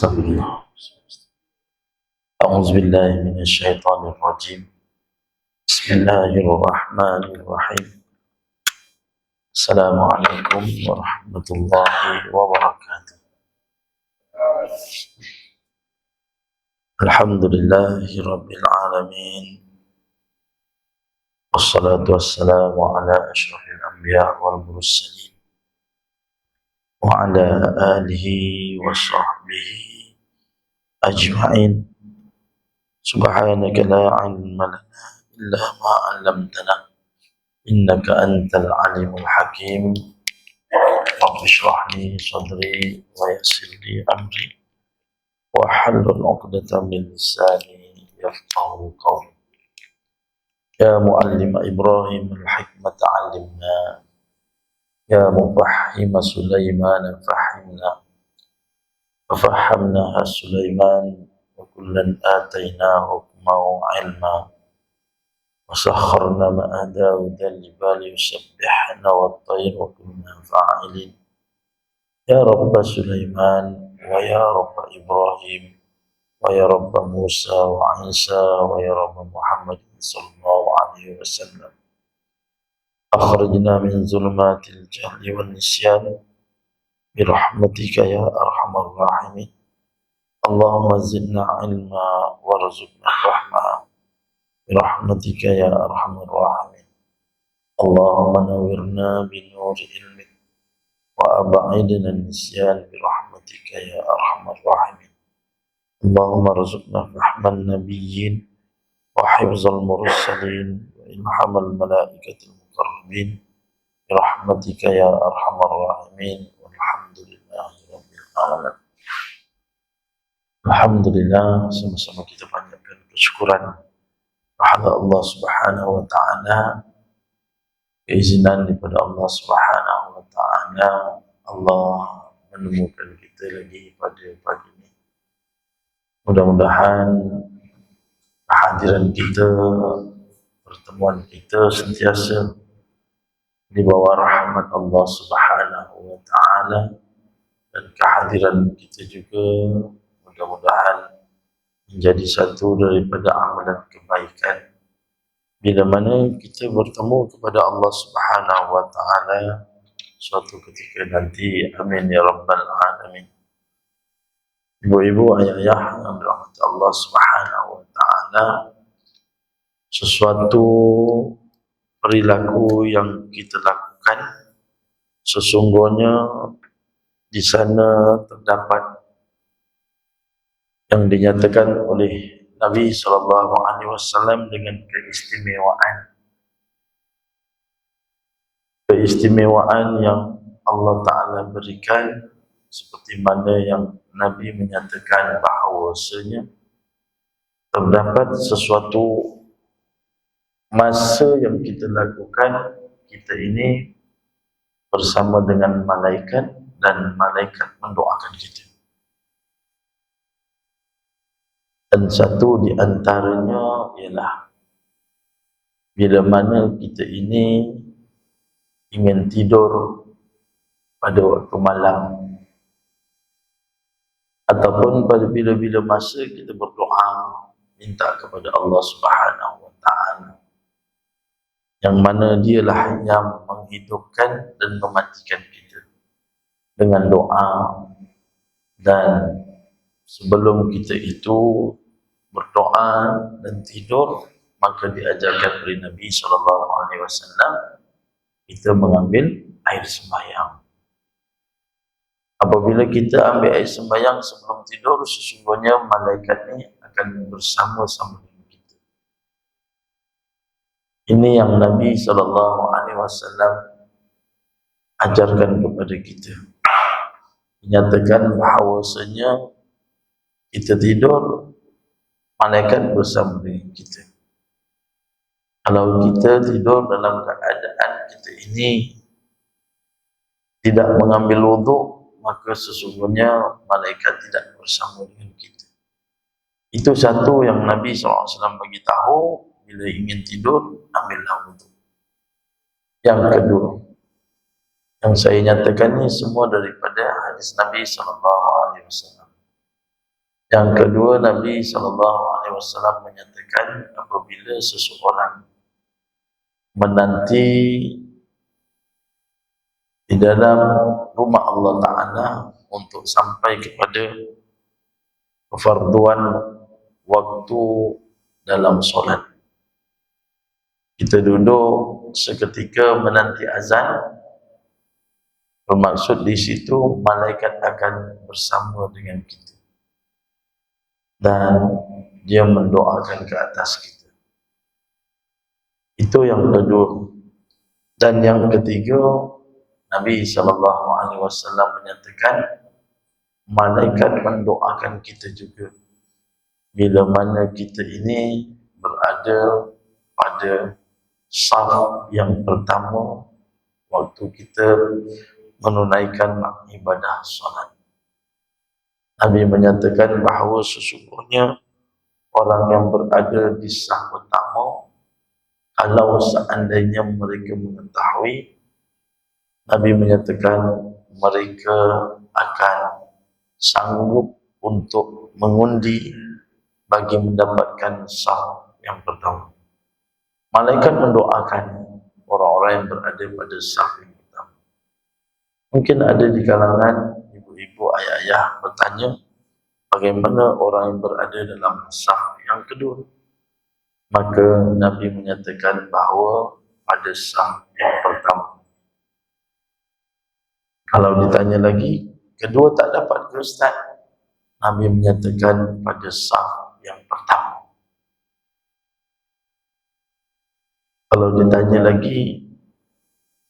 Astagfirullah. A'udzu billahi minasy syaithanir rajim. Bismillahirrahmanirrahim. Assalamualaikum warahmatullahi wabarakatuh. Alhamdulillahi rabbil alamin. Wassalatu wassalamu ala asyrafil anbiya wal mursalin wa ala alihi wa sahbihi ajma'in. Subhanaka la ilma lana illa ma 'allamtana innaka antal alimul hakim. Rabbi shrah li sadri wa yassir li amri wa hlul 'uqdatam min lisani yafqahu qawli. Ya muallim Ibrahim al-hikmata 'allimna, ya mufahhim Sulaiman fahimna, fafahhamnaha Sulaiman wa kullan atainahu hukman wa 'ilma. وسخرنا مع داود الجبال يسبحن والطير وكنا فاعلين. يا رب سليمان ويا رب إبراهيم ويا رب موسى وعيسى ويا رب محمد صلى الله عليه وسلم أخرجنا من ظلمات الجهل والنسيان برحمتك يا أرحم الراحمين. اللهم زدنا علما وارزقنا الرحمة برحمتك يا أرحم الراحمين. اللهم نورنا بنور علمك وأبعدنا النسيان برحمتك يا أرحم الراحمين. اللهم ارزقنا فهم النبيين وحفظ المرسلين وإلهام الملائكة المقربين برحمتك يا أرحم الراحمين. والحمد لله رب العالمين. Alhamdulillah, sama-sama kita panjatkan bersyukuran kepada Allah Subhanahu wa taala. Keizinan daripada Allah Subhanahu wa taala, Allah menemukan kita lagi pada pagi ini. Mudah-mudahan kehadiran kita, pertemuan kita sentiasa di bawah rahmat Allah Subhanahu wa taala, dan kehadiran kita juga mudah-mudahan menjadi satu daripada amalan kebaikan bila mana kita bertemu kepada Allah Subhanahu wa taala suatu ketika nanti. Amin ya rabbal alamin. Ibu-ibu, ayah-ayah yang dirahmati Allah Subhanahu wa taala, sesuatu perilaku yang kita lakukan sesungguhnya di sana terdapat yang dinyatakan oleh Nabi SAW dengan keistimewaan yang Allah Ta'ala berikan, seperti mana yang Nabi menyatakan bahawasanya terdapat sesuatu masa yang kita lakukan, kita ini bersama dengan malaikat dan malaikat mendoakan kita. Dan satu di antaranya ialah bila mana kita ini ingin tidur pada waktu malam, ataupun pada bila-bila masa kita berdoa minta kepada Allah Subhanahu wa taala, yang mana dialah yang menghidupkan dan mematikan kita dengan doa. Dan sebelum kita itu berdoa dan tidur, maka diajarkan oleh Nabi SAW kita mengambil air sembahyang. Apabila kita ambil air sembahyang sebelum tidur, sesungguhnya malaikat ini akan bersama-sama dengan kita. Ini yang Nabi SAW ajarkan kepada kita. Dinyatakan bahawasanya kita tidur, malaikat bersama dengan kita. Kalau kita tidur dalam keadaan kita ini tidak mengambil wuduk, maka sesungguhnya malaikat tidak bersama dengan kita. Itu satu yang Nabi SAW bagi tahu, bila ingin tidur, ambillah wuduk. Yang kedua, yang saya nyatakan ini semua daripada hadis Nabi SAW. Yang kedua, Nabi SAW menyatakan apabila seseorang menanti di dalam rumah Allah Ta'ala untuk sampai kepada kefarduan waktu dalam solat, kita duduk seketika menanti azan, bermaksud di situ malaikat akan bersama dengan kita dan dia mendoakan ke atas kita. Itu yang kedua. Dan yang ketiga, Nabi SAW menyatakan malaikat mendoakan kita juga bila mana kita ini berada pada saf yang pertama waktu kita menunaikan ibadah solat. Nabi menyatakan bahawa sesungguhnya orang yang berada di saf pertama, kalau seandainya mereka mengetahui, Nabi menyatakan mereka akan sanggup untuk mengundi bagi mendapatkan saf yang pertama. Malaikat mendoakan orang-orang yang berada pada saf yang pertama. Mungkin ada di kalangan ibu-ibu, ayah-ayah bertanya, bagaimana orang yang berada dalam saf yang kedua? Maka Nabi menyatakan bahawa pada saf yang pertama. Kalau ditanya lagi, kedua tak dapat ke Ustaz? Nabi menyatakan pada saf yang pertama. Kalau ditanya lagi,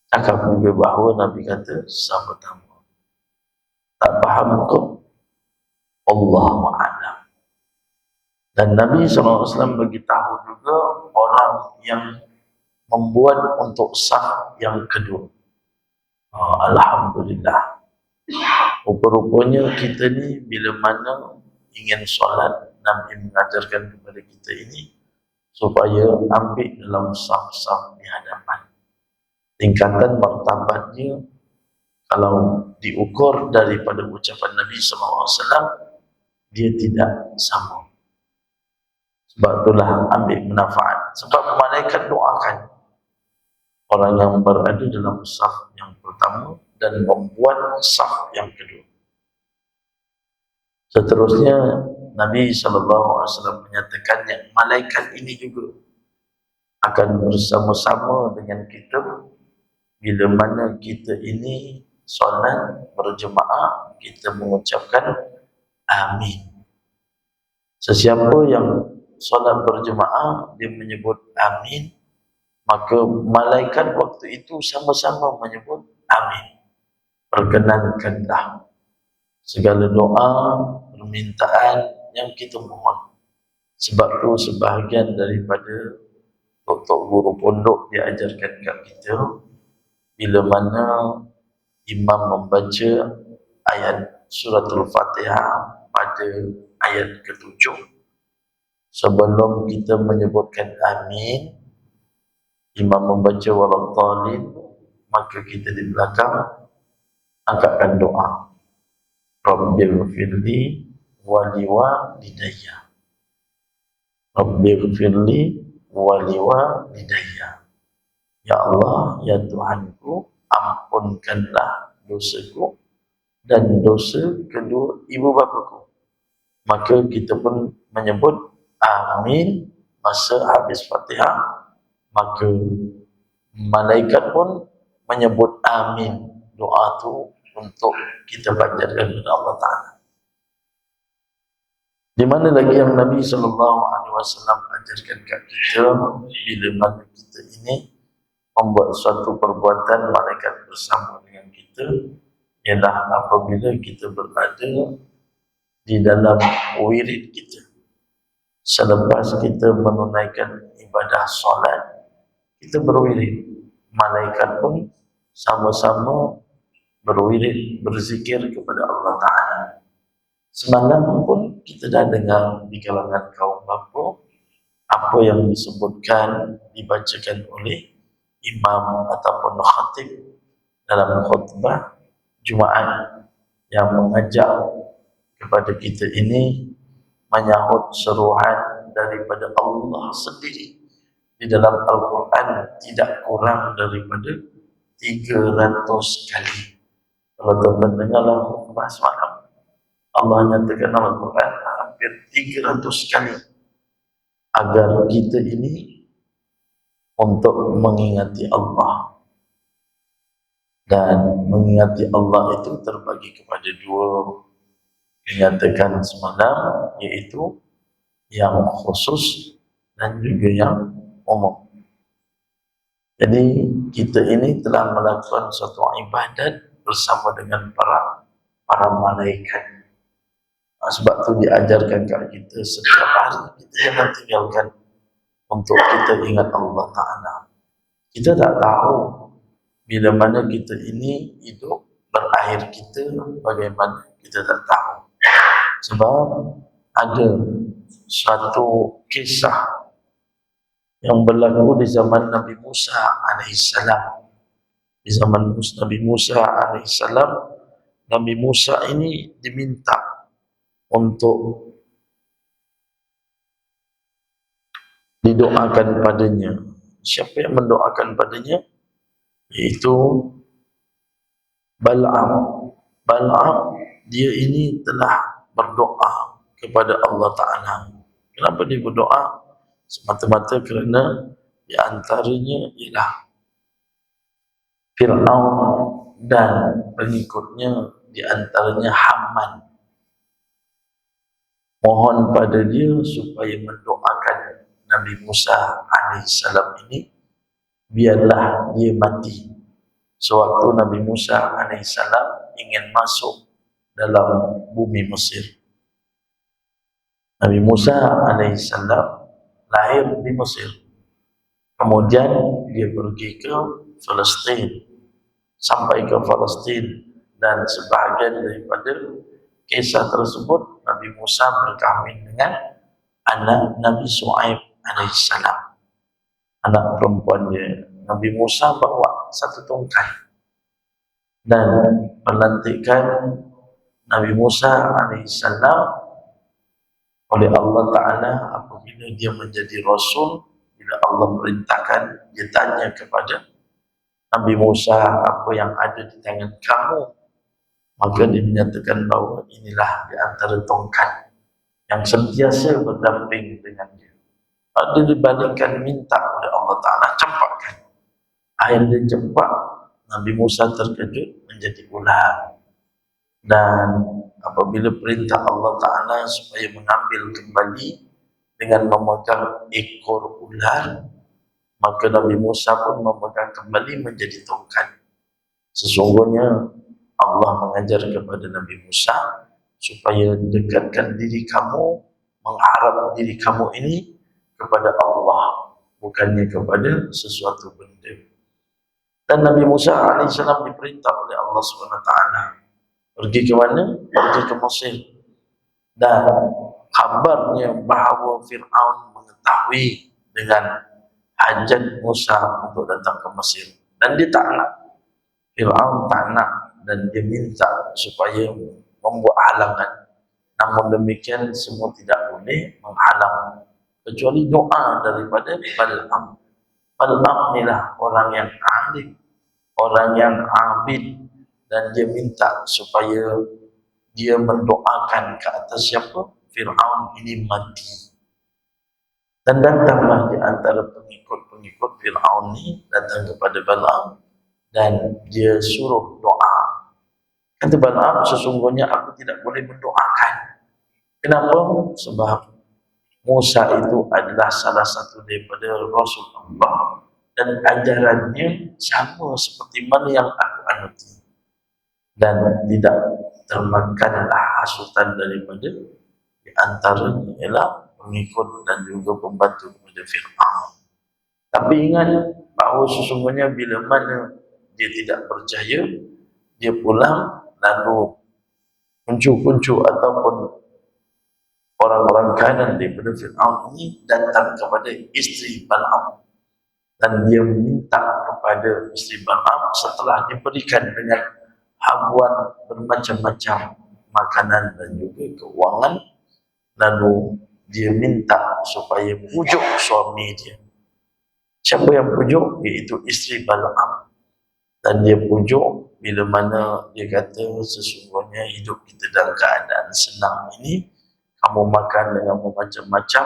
cakap juga bahawa Nabi kata saf pertama. Tak faham kok? Allahu a'lam. Dan Nabi SAW beritahu juga orang yang membuat untuk saf yang kedua. Alhamdulillah. Rupa-rupanya kita ni bila mana ingin solat, Nabi mengajarkan kepada kita ini supaya ambil dalam saf-saf di hadapan. Tingkatan martabatnya kalau diukur daripada ucapan Nabi SAW, dia tidak sama. Sebab itulah ambil manfaat. Sebab malaikat doakan orang yang berada dalam saf yang pertama dan membuat saf yang kedua. Seterusnya Nabi SAW menyatakan yang malaikat ini juga akan bersama-sama dengan kita bila mana kita ini solat berjemaah, kita mengucapkan amin. Sesiapa yang solat berjemaah dia menyebut amin, maka malaikat waktu itu sama-sama menyebut amin. Perkenankanlah segala doa, permintaan yang kita mohon. Sebab tu sebahagian daripada doktor guru pondok dia ajarkan kat kita, bila mana imam membaca ayat suratul Fatihah pada ayat ke-7, sebelum kita menyebutkan amin, imam membaca waladhdallin, maka kita di belakang angkatkan doa, Rabbighfirli waliwalidayya, Rabbighfirli waliwalidayya. Ya Allah, ya Tuhanku, ampunkanlah dosaku dan dosa kedua ibu bapaku. Maka kita pun menyebut amin masa habis Fatihah, maka malaikat pun menyebut amin, doa tu untuk kita panjatkan kepada Allah Ta'ala. Di mana lagi yang Nabi SAW ajarkan kat kita, bila mana kita ini membuat suatu perbuatan malaikat bersama dengan kita, ialah apabila kita berada di dalam wirid kita. Selepas kita menunaikan ibadah solat, kita berwirid. Malaikat pun sama-sama berwirid, berzikir kepada Allah Ta'ala. Semalam pun kita dah dengar di kalangan kaum bapa apa yang disebutkan, dibacakan oleh imam ataupun khatib dalam khutbah Jumaat yang mengajak kepada kita ini menyahut seruan daripada Allah sendiri di dalam Al-Quran tidak kurang daripada 300 kali. Kalau tuan-tuan dengarlah khutbah semalam, Allah nyatakan dalam Al-Quran hampir 300 kali agar kita ini untuk mengingati Allah. Dan mengingati Allah itu terbagi kepada dua, dinyatakan semalam, yaitu yang khusus dan juga yang umum. Jadi kita ini telah melakukan suatu ibadat bersama dengan para malaikat. Sebab tu diajarkan kepada kita setiap hari kita jangan tinggalkan untuk kita ingat Allah Ta'ala. Kita tak tahu bila mana kita ini hidup, berakhir kita bagaimana, kita tak tahu. Sebab ada suatu kisah yang berlaku di zaman Nabi Musa alaihissalam. Di zaman Nabi Musa alaihissalam, Nabi Musa ini diminta untuk didoakan padanya. Siapa yang mendoakan padanya? Yaitu Bal'am. Bal'am, dia ini telah berdoa kepada Allah Ta'ala. Kenapa dia berdoa? Semata-mata kerana di antaranya ialah Fir'aun dan pengikutnya, di antaranya Haman. Mohon pada dia supaya mendoakan Nabi Musa alaihissalam ini biarlah dia mati sewaktu Nabi Musa alaihissalam ingin masuk dalam bumi Mesir. Nabi Musa alaihissalam lahir di Mesir, kemudian dia pergi ke Palestin, sampai ke Palestin, dan sebahagian daripada kisah tersebut Nabi Musa berkahwin dengan anak Nabi Shu'aib alaihissalam, anak perempuan dia. Nabi Musa bawa satu tongkat dan pelantikan Nabi Musa alaihissalam oleh Allah Ta'ala apabila dia menjadi Rasul. Bila Allah perintahkan, dia tanya kepada Nabi Musa, apa yang ada di tangan kamu? Maka dia menyatakan bahawa inilah di antara tongkat yang sentiasa berdamping dengan dia. Dia dibandingkan minta oleh Allah Ta'ala, campakkan. Air dia campak, Nabi Musa terkejut menjadi ular. Dan apabila perintah Allah Ta'ala supaya mengambil kembali dengan memegang ekor ular, maka Nabi Musa pun memegang kembali menjadi tongkat. Sesungguhnya Allah mengajar kepada Nabi Musa supaya dekatkan diri kamu, mengharap diri kamu ini kepada Allah, bukannya kepada sesuatu benda. Dan Nabi Musa alaihissalam diperintah oleh Allah SWT pergi ke mana? Pergi ke Mesir. Dan kabarnya bahawa Fir'aun mengetahui dengan hajat Musa untuk datang ke Mesir, dan dia tak nak. Fir'aun tak nak, dan dia minta supaya membuat halangan. Namun demikian semua tidak boleh menghalang kecuali doa daripada Bal'am. Bal'am inilah orang yang alim, orang yang abid, dan dia minta supaya dia mendoakan ke atas siapa? Fir'aun ini mati. Dan datanglah di antara pengikut-pengikut Fir'aun ini datang kepada Bal'am dan dia suruh doa. Kata Bal'am, sesungguhnya aku tidak boleh mendoakan. Kenapa? Sebab Musa itu adalah salah satu daripada Rasul Allah, dan ajarannya sama seperti mana yang aku anuti, dan tidak termakanlah hasutan daripada di antaranya ialah pengikut dan juga pembantu kepada Fir'aun. Tapi ingat bahawa sesungguhnya bila mana dia tidak berjaya, dia pulang lalu kuncu-kuncu ataupun orang-orang kanan daripada Fir'aun ini datang kepada isteri Bal'am, dan dia minta kepada isteri Bal'am setelah diberikan dengan habuan bermacam-macam makanan dan juga keuangan, lalu dia minta supaya pujuk suami dia. Siapa yang pujuk? Iaitu isteri Bal'am. Dan dia pujuk bila mana dia kata sesungguhnya hidup kita dalam keadaan senang ini, kamu makan dengan macam-macam,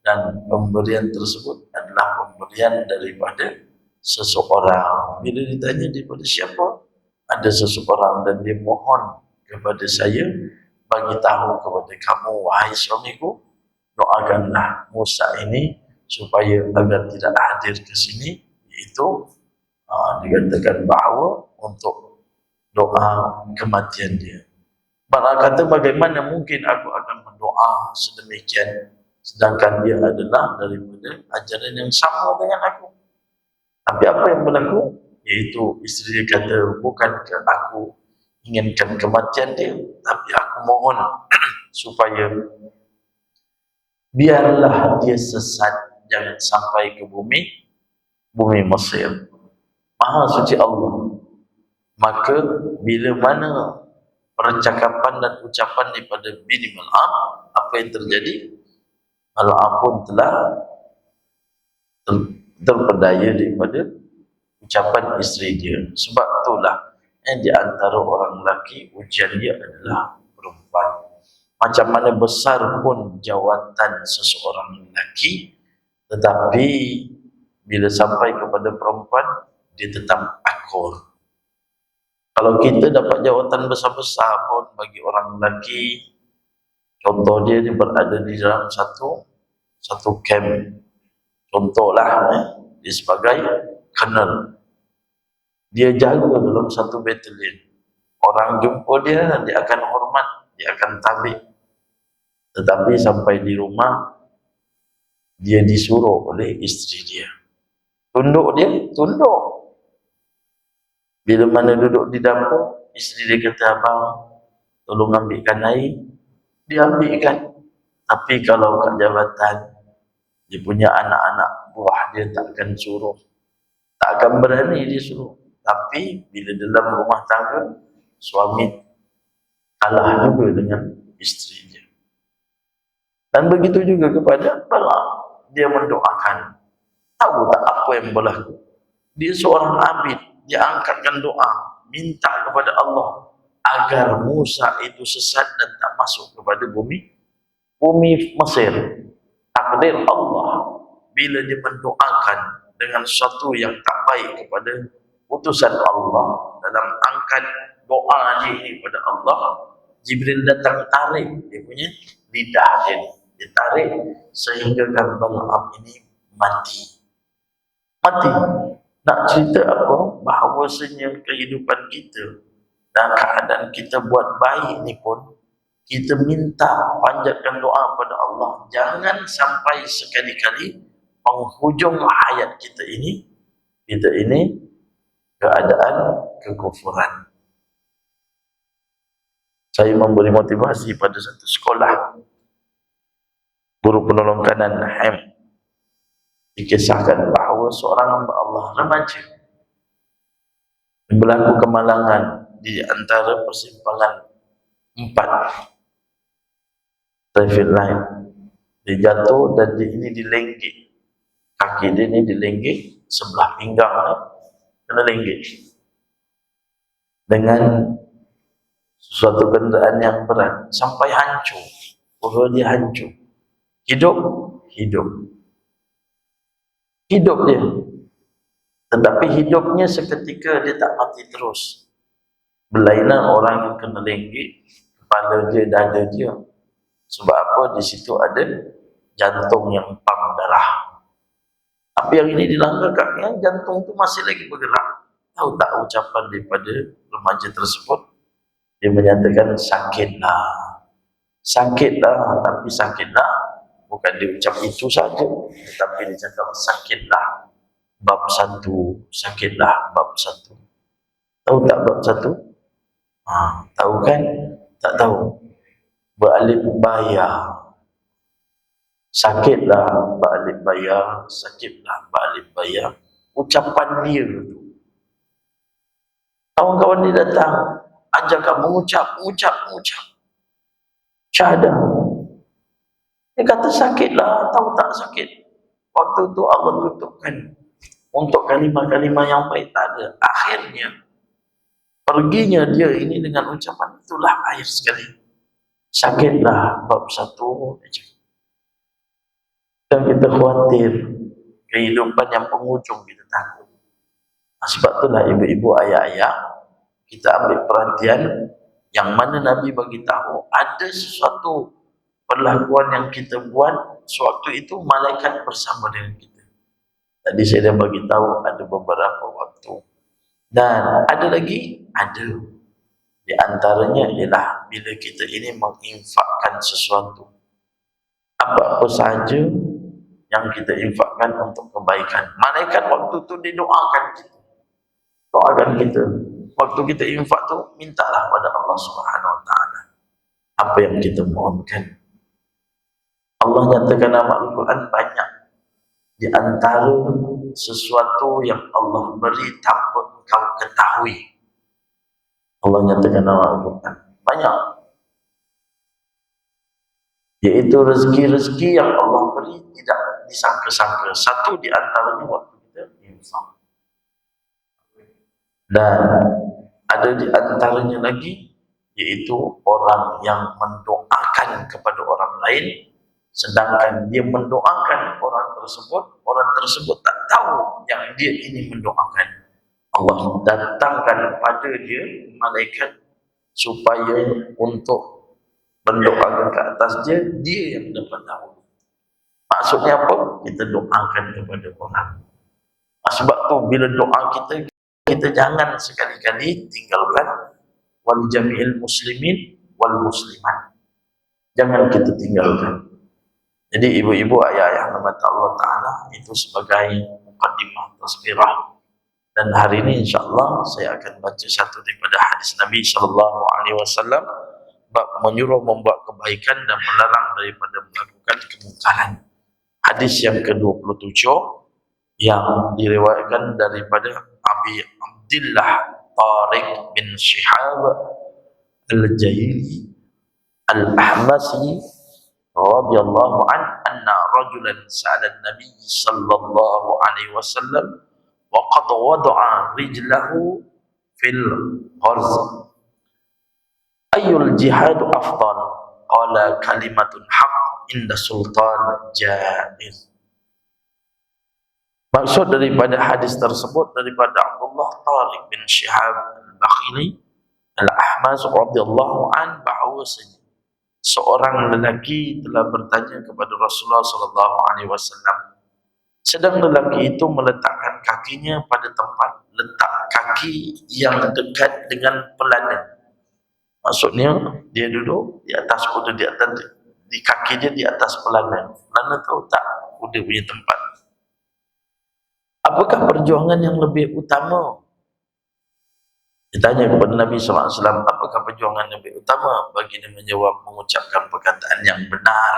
dan pemberian tersebut adalah pemberian daripada seseorang. Bila ditanya daripada siapa? Ada seseorang, dan dia mohon kepada saya, bagi tahu kepada kamu wahai suamiku, doakanlah Musa ini supaya agar tidak hadir ke sini, iaitu dikatakan bahawa untuk doa kematian dia. Bala kata, bagaimana mungkin aku akan berdoa sedemikian sedangkan dia adalah daripada ajaran yang sama dengan aku. Tapi apa yang berlaku? Iaitu isteri dia kata, bukankah aku inginkan kematian dia, tapi aku mohon supaya biarlah dia sesat, jangan sampai ke bumi Mesir. Maha suci Allah. Maka bila mana percakapan dan ucapan daripada bini Bal'am, apa yang terjadi? Bal'am pun telah terpedaya daripada ucapan isteri dia. Sebab itulah di antara orang lelaki ujian dia adalah perempuan. Macam mana besar pun jawatan seseorang lelaki, tetapi bila sampai kepada perempuan, dia tetap akur. Kalau kita dapat jawatan besar-besar pun bagi orang lelaki, contoh dia berada di dalam satu camp, contohlah dia sebagai colonel, dia jaga dalam satu batalion, orang jumpa dia akan hormat, dia akan tabik. Tetapi sampai di rumah, dia disuruh oleh isteri dia, tunduk dia, tunduk. Bila mana duduk di dapur, isteri dia kata, abang tolong ambilkan air, dia ambilkan. Tapi kalau kat jabatan, dia punya anak-anak buah dia tak akan suruh, tak akan berani dia suruh. Tapi bila dalam rumah tangga, suami kalah juga dengan isteri dia. Dan begitu juga kepada Bal'am, dia mendoakan. Tahu tak apa yang berlaku? Dia seorang abid, dia angkatkan doa, minta kepada Allah agar Musa itu sesat dan tak masuk kepada bumi Mesir. Takdir Allah, bila dia mendoakan dengan sesuatu yang tak baik kepada utusan Allah, dalam angkat doa dia kepada Allah, Jibril datang tarik dia punya lidah dia tarik sehingga Bal'am ini mati. Nak cerita apa? Bahawasanya kehidupan kita dan keadaan kita buat baik ni pun, kita minta, panjatkan doa pada Allah, jangan sampai sekali-kali penghujung hayat kita ini keadaan kekufuran. Saya memberi motivasi pada satu sekolah, guru penolong kanan HEM, dikisahkan bahawa seorang hamba Allah remaja berlaku kemalangan di antara persimpangan 4 traffic light. Dia jatuh dan dia ini dilenggik, kaki dia ini dilenggik, sebelah pinggang kena lenggik dengan sesuatu kenderaan yang berat sampai hancur, perut dia hancur. Hidup dia, tetapi hidupnya seketika dia tak mati terus. Berlainan orang yang kena lenggik, kepala dia, dada dia. Sebab apa? Di situ ada jantung yang pam darah. Tapi yang ini dilanggarkan, jantung itu masih lagi bergerak. Tahu tak ucapan daripada remaja tersebut? Dia menyatakan sakitlah, tapi sakitlah bukan dia ucap itu saja, tetapi dia cakap sakitlah bab 1, sakitlah bab 1. Tahu tak bab 1? Tahu kan? Tak tahu. Beralif baya. Sakitlah beralif baya, sakitlah beralif baya. Ucapan dia tu. Kawan-kawan dia datang, ajak kamu mengucap. Syahadah. Dia kata sakitlah, tahu tak sakit. Waktu itu Allah tutupkan untuk kalimah-kalimah yang baik tak ada. Akhirnya perginya dia ini dengan ucapan itulah air sekali. Sakitlah bab satu aja. Dan kita khawatir kehidupan yang penghujung kita takut. Nah, sebab itulah ibu-ibu ayah-ayah kita ambil perhatian yang mana Nabi bagi tahu ada sesuatu perlakuan yang kita buat sewaktu itu malaikat bersama dengan kita. Tadi saya dah bagi tahu ada beberapa waktu. Dan ada lagi, ada. Di antaranya ialah bila kita ini menginfakkan sesuatu. Apa-apa sahaja yang kita infakkan untuk kebaikan. Malaikat waktu itu didoakan kita. Doakan kita. Waktu kita infak tu, mintalah pada Allah Subhanahu Wa Taala apa yang kita mohonkan. Allah nyatakan dalam Al-Quran banyak di antara sesuatu yang Allah beri tanpa engkau ketahui. Allah nyatakan dalam Al-Quran banyak, yaitu rezeki-rezeki yang Allah beri tidak disangka-sangka. Satu di antaranya waktu kita infak. Dan ada di antaranya lagi, yaitu orang yang mendoakan kepada orang lain, sedangkan dia mendoakan orang tersebut tak tahu yang dia ini mendoakan. Allah datangkan pada dia malaikat supaya untuk mendoakan ke atas dia yang dapat tahu. Maksudnya apa? Kita doakan kepada orang. Sebab tu bila doa kita jangan sekali-kali tinggalkan wal jami'il muslimin wal muslimat. Jangan kita tinggalkan. Jadi ibu-ibu ayah-ayah rahmat Allah Ta'ala itu sebagai mukaddimah tazkirah. Dan hari ini insyaAllah saya akan baca satu daripada hadis Nabi SAW bab menyuruh membuat kebaikan dan melarang daripada melakukan kemungkaran. Hadis yang ke-27 yang diriwayatkan daripada Abi Abdillah Tariq bin Shihab Al-Jahili Al-Ahmasi radhiyallahu anna rajulan sa'ala an-nabiy sallallahu alaihi wasallam wa qad wada'a rijlahu fil gharz ayyul jihad afdal qala kalimatun haqq inda sultan jaiz. Maksud daripada hadis tersebut daripada Abdullah Tariq bin Shihab Al-Bakhili Al-Ahmaz radhiyallahu an bahawasanya seorang lelaki telah bertanya kepada Rasulullah sallallahu alaihi wasallam. Sedang lelaki itu meletakkan kakinya pada tempat letak kaki yang dekat dengan pelana. Maksudnya dia duduk di atas kuda, di kaki dia di atas pelana. Pelana tahu tak kuda punya tempat. Apakah perjuangan yang lebih utama? Ditanya kepada Nabi SAW, apakah perjuangan yang lebih utama? Baginda menjawab, mengucapkan perkataan yang benar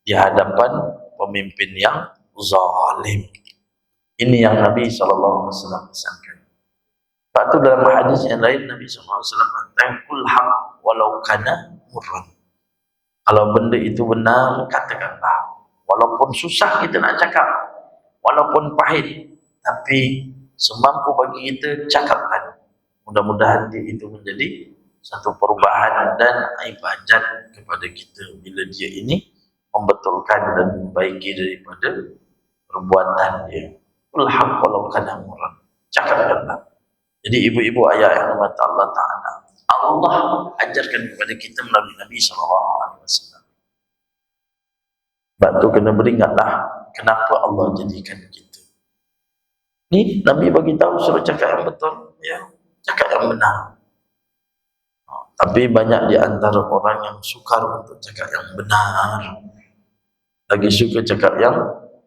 di hadapan pemimpin yang zalim. Ini yang Nabi SAW pesankan. Lepas itu dalam hadis yang lain Nabi SAW mengatakan, kul haq walau kana murran. Kalau benda itu benar, katakanlah. Walaupun susah kita nak cakap, walaupun pahit, tapi semampu bagi kita, cakapkan. Mudah-mudahan itu menjadi satu perubahan dan ibadat kepada kita bila dia ini membetulkan dan membaiki daripada perbuatan dia. Qul haqq walau kana murran. Cakapkanlah. Jadi ibu-ibu ayah yang dirahmati Allah Ta'ala, Allah ajarkan kepada kita melalui Nabi SAW. Sebab tu kena beringatlah kenapa Allah jadikan kita. Ni Nabi bagi tahu suruh cakap yang betul, ya. Cakap yang benar. Tapi banyak di antara orang yang sukar untuk cakap yang benar, lagi suka cakap yang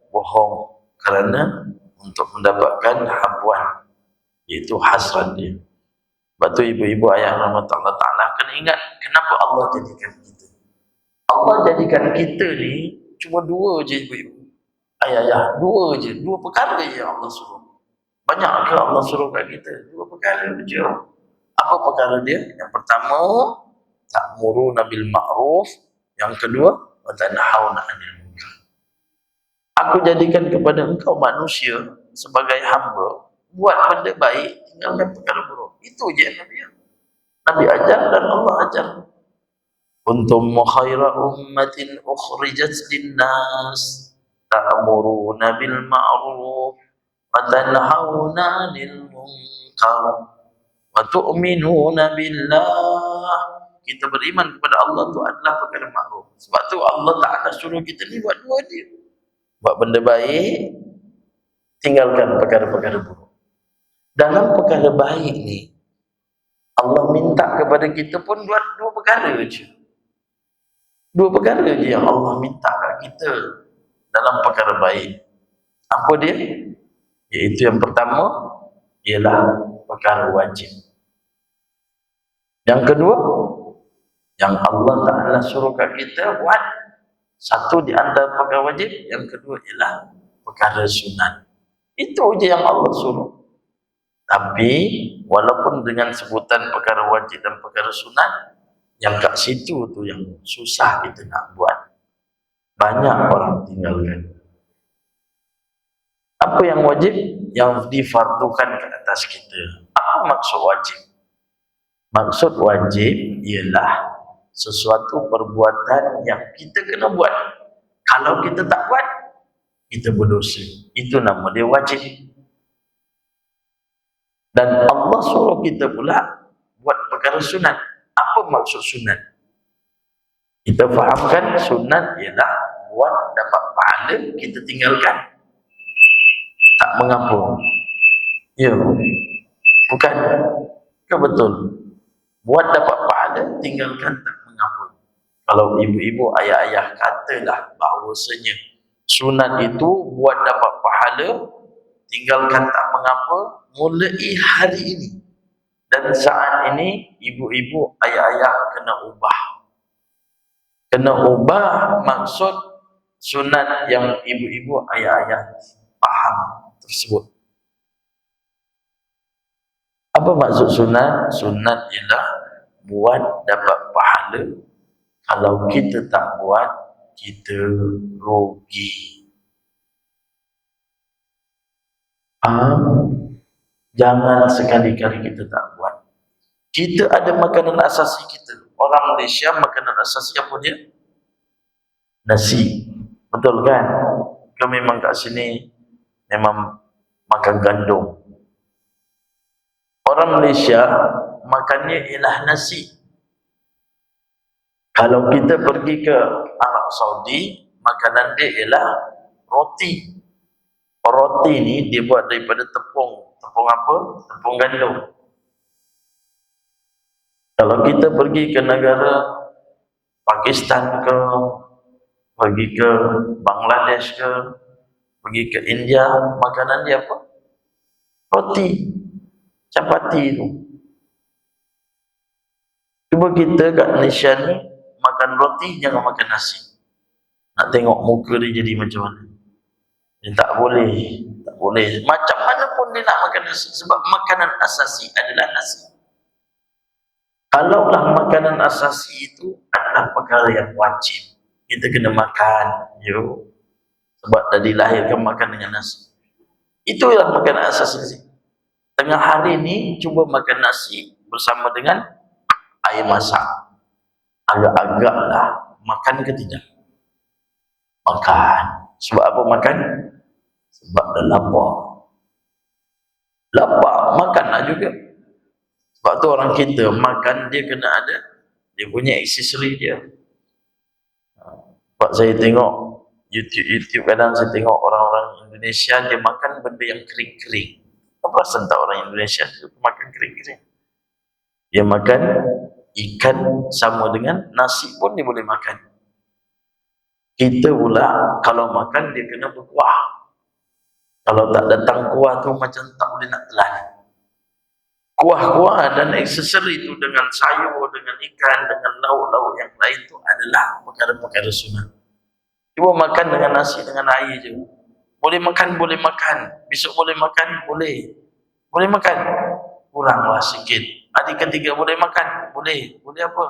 bohong kerana untuk mendapatkan habuan, iaitu hasrat dia. Sebab tu ibu-ibu ayah rahmat Allah Ta'ala kena ingat kenapa Allah jadikan kita. Allah jadikan kita ni cuma dua je ibu-ibu ayah, dua perkara je Allah suruh. Banyak ke Allah suruh kat kita? Dua perkara je. Apa perkara dia? Yang pertama, ta'muruna bil ma'ruf. Yang kedua, wa tanhauna 'anil munkar. Aku jadikan kepada engkau manusia sebagai hamba, buat benda baik, tinggalkan perkara buruk. Itu je Nabi ajar dan Allah ajar. Kuntum khaira ummatin ukhrijat linnas ta'muruna bil ma'ruf wa tanhauna 'anil munkar wa tu'minuna billah. Kita beriman kepada Allah tu adalah perkara makruf. Sebab tu Allah Ta'ala suruh kita ni buat dua dia. Buat benda baik, tinggalkan perkara-perkara buruk. Dalam perkara baik ni, Allah minta kepada kita pun buat dua perkara je. Dua perkara je yang Allah minta kat kita dalam perkara baik. Apa dia? Iaitu yang pertama, ialah perkara wajib. Yang kedua, yang Allah Ta'ala suruh kat kita buat, satu di antara perkara wajib, yang kedua ialah perkara sunat. Itu je yang Allah suruh. Tapi walaupun dengan sebutan perkara wajib dan perkara sunat, yang kat situ tu yang susah kita nak buat, banyak orang tinggalkan. Apa yang wajib? Yang difardukan ke atas kita. Apa maksud wajib? Maksud wajib ialah sesuatu perbuatan yang kita kena buat. Kalau kita tak buat, kita berdosa. Itu nama dia wajib. Dan Allah suruh kita pula buat perkara sunat. Apa maksud sunat? Kita fahamkan sunat ialah buat dapat pahala, kita tinggalkan tak mengapa. Ya, bukan ke betul? Buat dapat pahala, tinggalkan tak mengapa. Kalau ibu-ibu, ayah-ayah katalah bahawasanya sunat itu buat dapat pahala, tinggalkan tak mengapa, mulai hari ini dan saat ini, ibu-ibu, ayah-ayah kena ubah. Kena ubah maksud sunat yang ibu-ibu, ayah-ayah faham tersebut. Apa maksud sunat? Sunat ialah buat dapat pahala. Kalau kita tak buat, kita rugi. Jangan sekali-kali kita tak buat. Kita ada makanan asasi kita. Orang Malaysia makanan asasi apa dia? Nasi. Betul kan? Kita memang kat sini memang makan gandum. Orang Malaysia makannya ialah nasi. Kalau kita pergi ke Arab Saudi, makanan dia ialah roti. Roti ni dia buat daripada tepung. Tepung apa? Tepung gandum. Kalau kita pergi ke negara Pakistan ke, pergi ke Bangladesh ke, pergi ke India, makanan dia apa? Roti. Chapati tu. Cuba kita kat Malaysia ni makan roti, jangan makan nasi. Nak tengok muka dia jadi macam mana? Dia tak boleh. Tak boleh. Macam mana pun dia nak makan nasi. Sebab makanan asasi adalah nasi. Kalaulah makanan asasi itu adalah perkara yang wajib, kita kena makan. Sebab dah dilahirkan makan dengan nasi. Itulah makanan asasi. Tengah hari ni cuba makan nasi bersama dengan air masak. Agak-agaklah makan ke tidak? Makan. Sebab apa makan? Sebab dah lapar. Lapar, makanlah juga. Sebab tu orang kita makan dia kena ada dia punya aksesori dia. Sebab saya tengok YouTube kadang saya tengok orang-orang Indonesia dia makan benda yang kering-kering. Apa perasan tak orang Indonesia dia makan kering-kering? Dia makan ikan sama dengan nasi pun dia boleh makan. Kita pula kalau makan dia kena berkuah. Kalau tak datang kuah tu macam tak boleh nak telan. Kuah-kuah dan aksesori itu dengan sayur, dengan ikan, dengan lauk-lauk yang lain tu adalah perkara-perkara sunat. Cuba makan dengan nasi, dengan air je. Boleh makan, boleh makan. Besok boleh makan, boleh. Boleh makan. Kuranglah sikit. Hari ketiga boleh makan, boleh. Boleh apa?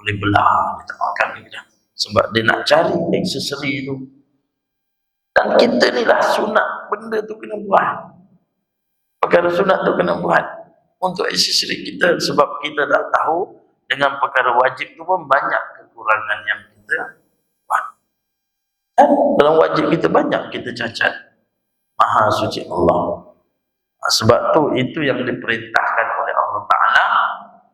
Boleh belah, dia tak makan lagi dah. sebab dia nak cari aksesori itu. Dan kita ni lah sunat benda tu kena buat. Perkara sunat tu kena buat untuk aksesori kita, sebab kita tak tahu dengan perkara wajib tu pun banyak kekurangan yang kita buat. Dalam wajib kita banyak kita cacat. Maha suci Allah. Sebab tu itu yang diperintahkan oleh Allah Ta'ala.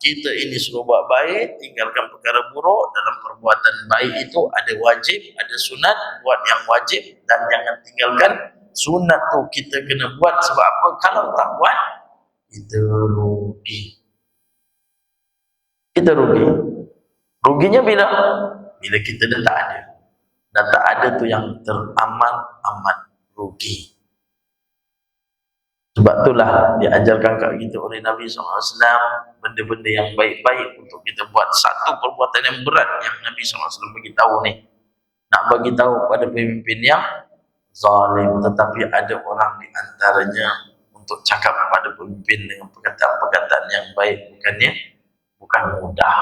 Kita ini suruh buat baik, tinggalkan perkara buruk. Dalam perbuatan baik itu ada wajib, ada sunat. Buat yang wajib dan jangan tinggalkan sunat tu kita kena buat. Sebab apa? Kalau tak buat, kita rugi. Kita rugi. Ruginya bila? Bila kita dah tak ada. Dan tak ada tu yang teramat rugi. Sebab itulah diajarkan kat kita oleh Nabi SAW benda-benda yang baik-baik untuk kita buat. Satu perbuatan yang berat yang Nabi SAW bagi tahu ni, nak bagi tahu pada pemimpin yang zalim, tetapi ada orang di antaranya untuk cakap kepada pemimpin dengan perkataan-perkataan yang baik bukan mudah.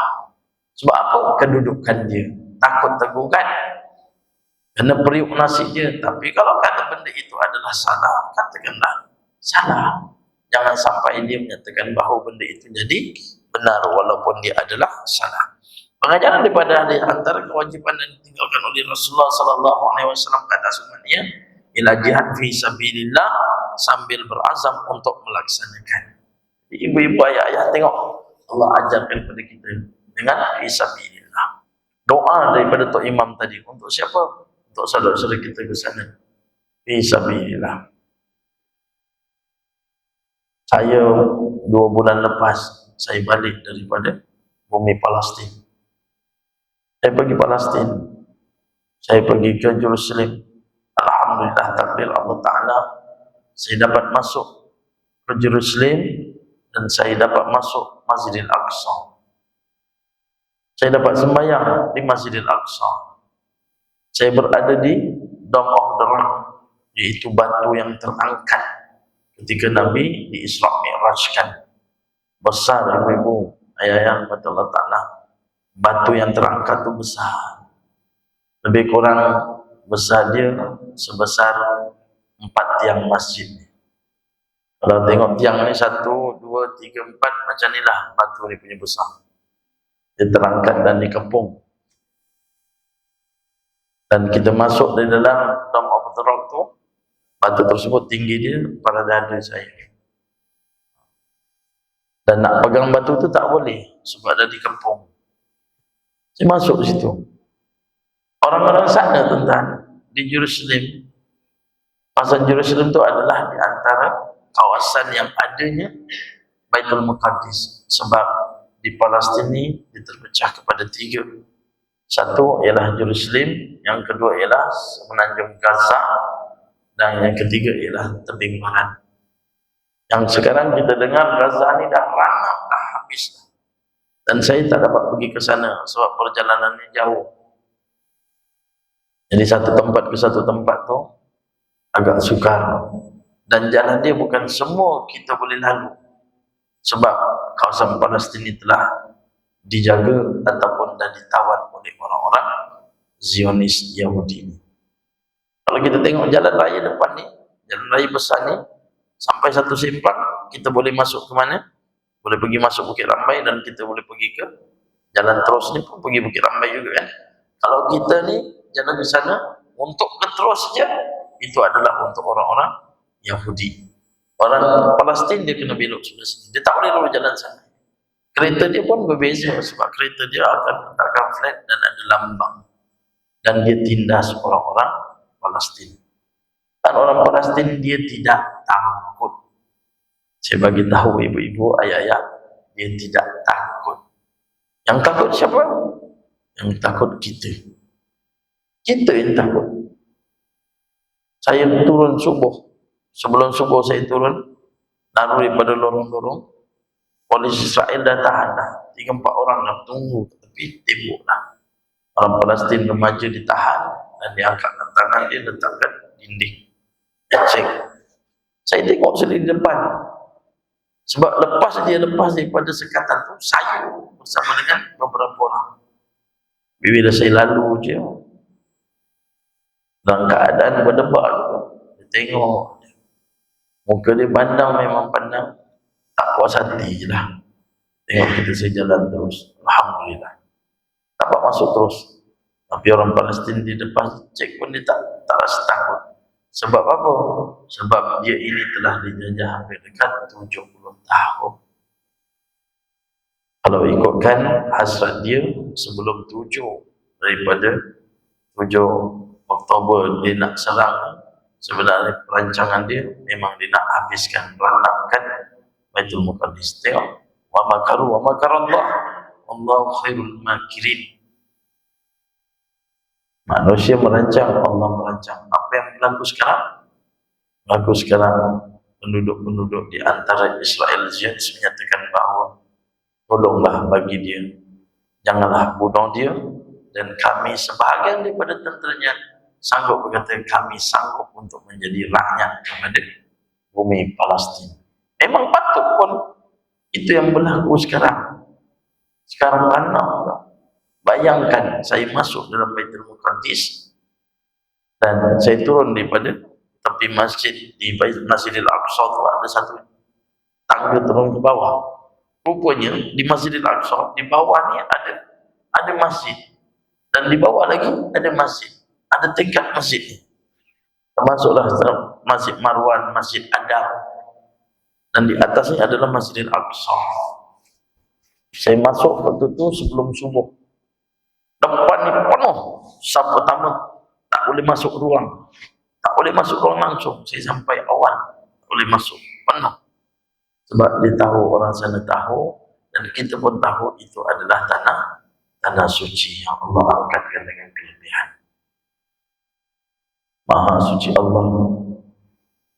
Sebab apa? Kedudukan dia, takut tegukan, kena periuk nasi dia. Tapi kalau kata benda itu adalah salah, katakanlah salah. Jangan sampai dia menyatakan bahawa benda itu jadi benar walaupun dia adalah salah. Pengajaran daripada antara kewajipan yang ditinggalkan oleh Rasulullah SAW ke atas umatnya ialah jihad fi sabilillah, sambil berazam untuk melaksanakan. Ibu-ibu, ayah-ayah, tengok Allah ajarkan kepada kita dengan fi sabilillah. Doa daripada Tok Imam tadi untuk siapa? Untuk saudara-saudara kita ke sana. Fi sabilillah. Saya 2 bulan lepas saya balik daripada bumi Palestin. Saya pergi Palestin. Saya pergi ke Jerusalem. Alhamdulillah, takdir Allah Ta'ala, saya dapat masuk ke Jerusalem dan saya dapat masuk Masjidil Aqsa. Saya dapat sembahyang di Masjidil Aqsa. Saya berada di Dome of the Rock, iaitu batu yang terangkat ketika Nabi di Isra Mi'rajkan. Besar, ibu-ibu, ayah-ayah, kata Allah Ta'ala, batu yang terangkat itu besar. Lebih kurang besar dia sebesar 4 tiang masjid. Kalau tengok tiang ni 1, 2, 3, 4, macam ni lah batu ni punya besar. Dia terangkat dan dikepung. Dan kita masuk di dalam Dome of the Rock tu, batu tersebut tinggi dia pada dada saya. Dan nak pegang batu tu tak boleh sebab dah dikepung. Saya masuk ke situ. Orang-orang sana, tuan-tuan, di Jerusalem, kawasan Jerusalem tu adalah di antara kawasan yang adanya Baitul Muqaddis. Sebab di Palestin ni dia terpecah kepada 3. Satu ialah Jerusalem, yang kedua ialah semenanjung Gaza, dan yang ketiga ialah tebing barat. Yang sekarang kita dengar Gaza ni dah ranap, dah habis. Dan saya tak dapat pergi ke sana sebab perjalanannya jauh. Jadi satu tempat ke satu tempat tu agak sukar. Dan jalan dia bukan semua kita boleh lalu. Sebab kawasan Palestin ini telah dijaga ataupun dah ditawan oleh orang-orang Zionis Yahudi ini. Kalau kita tengok jalan raya depan ni, jalan raya besar ni, sampai satu simpang, kita boleh masuk ke mana? Boleh pergi masuk Bukit Rambai dan kita boleh pergi ke jalan terus ni pun pergi Bukit Rambai juga kan. Kalau kita ni jalan di sana untuk ke terus saja, itu adalah untuk orang-orang Yahudi. Orang Palestin dia kena belok sebelah sini. Dia tak boleh lalu jalan sana. Kereta dia pun berbeza sebab kereta dia akan letakkan flat dan ada lambang. Dan dia tindas orang-orang Palestin. Dan orang Palestin dia tidak takut. Saya bagi tahu ibu-ibu, ayah-ayah, dia tidak takut. Yang takut siapa? Yang takut kita. Kita yang takut. Saya turun subuh. Sebelum subuh saya turun, lalu daripada lorong-lorong, polis Israel dah tahan dah. 3-4 orang dah tunggu tepi tembok dah. Orang Palestin remaja ditahan dan diangkat tangan dia letakkan dinding. Dia cek. Saya tengok sendiri di depan. Sebab lepas daripada sekatan tu, saya bersama dengan beberapa orang. Bila saya lalu je dalam keadaan berdebak juga, dia tengok muka dia pandang, memang pandang tak puas hati je lah. Tengok kita saya jalan terus, alhamdulillah dapat masuk terus. Tapi orang Palestin di depan cek pun dia tak rasa takut. Sebab apa? Sebab dia ini telah dijajah hampir dekat 70 tahun. Kalau ikutkan hasrat dia sebelum 7 Oktober dia nak serang, sebenarnya perancangan dia memang dia nak habiskan, ranapkan Baitul Muqaddis. Tengok, wa makaru wa makarallah wallahu khairul makirin. Manusia merancang, Allah merancang. Apa yang berlaku sekarang? Berlaku sekarang, penduduk-penduduk di antara Israel Zionis menyatakan bahawa tolonglah bagi dia, janganlah bunuh dia, dan kami sebahagian daripada tenteranya sanggup berkata kami sanggup untuk menjadi rakyat kepada bumi Palestin. Memang patut pun itu yang berlaku sekarang. Sekarang mana? Bayangkan saya masuk dalam Baitul Muqaddis dan saya turun daripada tepi masjid di Masjidil Aqsa tu ada satu tangga turun ke bawah. Rupanya di Masjidil Aqsa di bawah ni ada masjid, dan di bawah lagi ada masjid, ada tingkat masjid ni. Termasuklah Masjid Marwan, Masjid Adam, dan di atasnya adalah Masjidil Aqsa. Saya masuk waktu tu sebelum subuh. Depan ni penuh, saf pertama tak boleh masuk ruang, tak boleh masuk ruang langsung. Saya sampai awal tak boleh masuk, penuh. Sebab dia tahu, orang sana tahu, dan kita pun tahu itu adalah tanah suci yang Allah angkatkan dengan kelebihan. Maha suci Allah.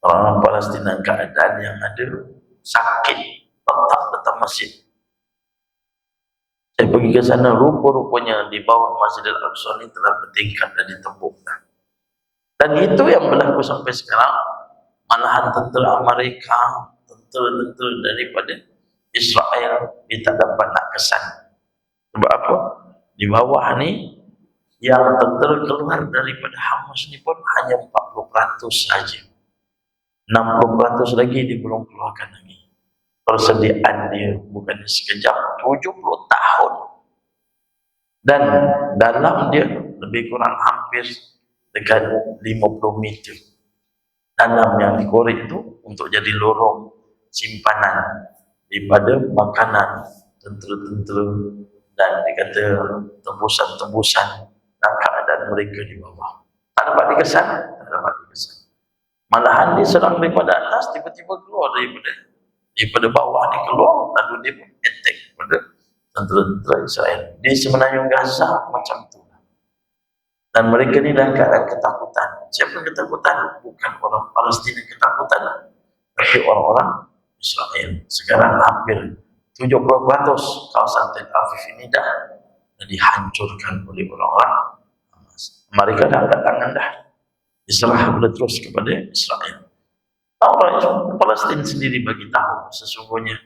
Orang Palestin keadaan yang ada sakit, tetap datang masjid. Saya pergi ke sana, rupa-rupanya di bawah Masjidil Aqsa ini telah bertingkat dan ditembuk. Dan itu yang berlaku sampai sekarang. Malahan tentera Amerika, tentera daripada Israel, dia tak dapat nak kesan. Sebab apa? Di bawah ni, yang tentera keluar daripada Hamas ni pun hanya 40% saja. 60% lagi dia belum keluarkan lagi. Persediaan dia bukannya sekejap, 70 tahun. Dan dalam dia lebih kurang hampir dekat 50 meter. Dalam yang dikorek itu untuk jadi lorong simpanan daripada makanan tentera-tentera dan dikata tembusan-tembusan dan keadaan mereka di bawah. Tak dapat dikesan, tak dapat dikesan. Malahan dia serang daripada atas, tiba-tiba keluar daripada bawah ni keluar, lalu dia pun attack pada tentera-tentera Israel. Di semenanjung Gaza macam tu. Dan mereka ni dalam keadaan ketakutan. Siapa yang ketakutan? Bukan orang Palestin yang ketakutan, tapi orang-orang Israel. Sekarang hampir 70% kawasan Tel Aviv ini dah dihancurkan oleh orang-orang Hamas. Mereka dah angkat tangan dah. Diserah boleh terus kepada Israel. Orang Palestin sendiri bagi tahu sesungguhnya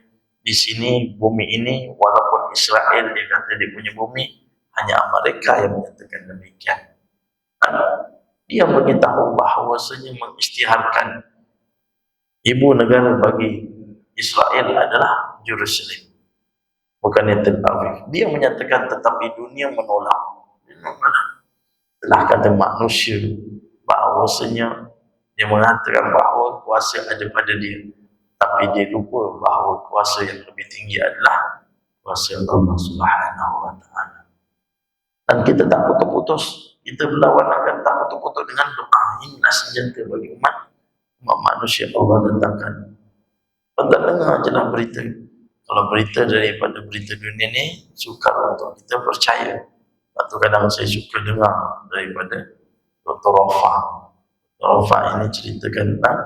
di sini bumi ini, walaupun Israel dia kata dia punya bumi, hanya Amerika yang menyatakan demikian. Dan dia bagi tahu bahawasanya mengisytiharkan ibu negara bagi Israel adalah Jerusalem, bukannya Tel Aviv. Dia menyatakan tetapi dunia menolak. Telah kata manusia bahawasanya dia mengatakan bahawa kuasa ada pada dia, tapi dia lupa bahawa kuasa yang lebih tinggi adalah kuasa Allah Subhanahu wa Ta'ala. Dan kita tak putus-putus, kita berlawan akan tak putus-putus dengan doa. Inilah senjata bagi umat manusia Allah datangkan. Kita dengar je lah berita. Kalau berita daripada berita dunia ni, sukar untuk kita percaya. Waktu kadang saya suka dengar daripada Dr. Rafa ini ceritakan tentang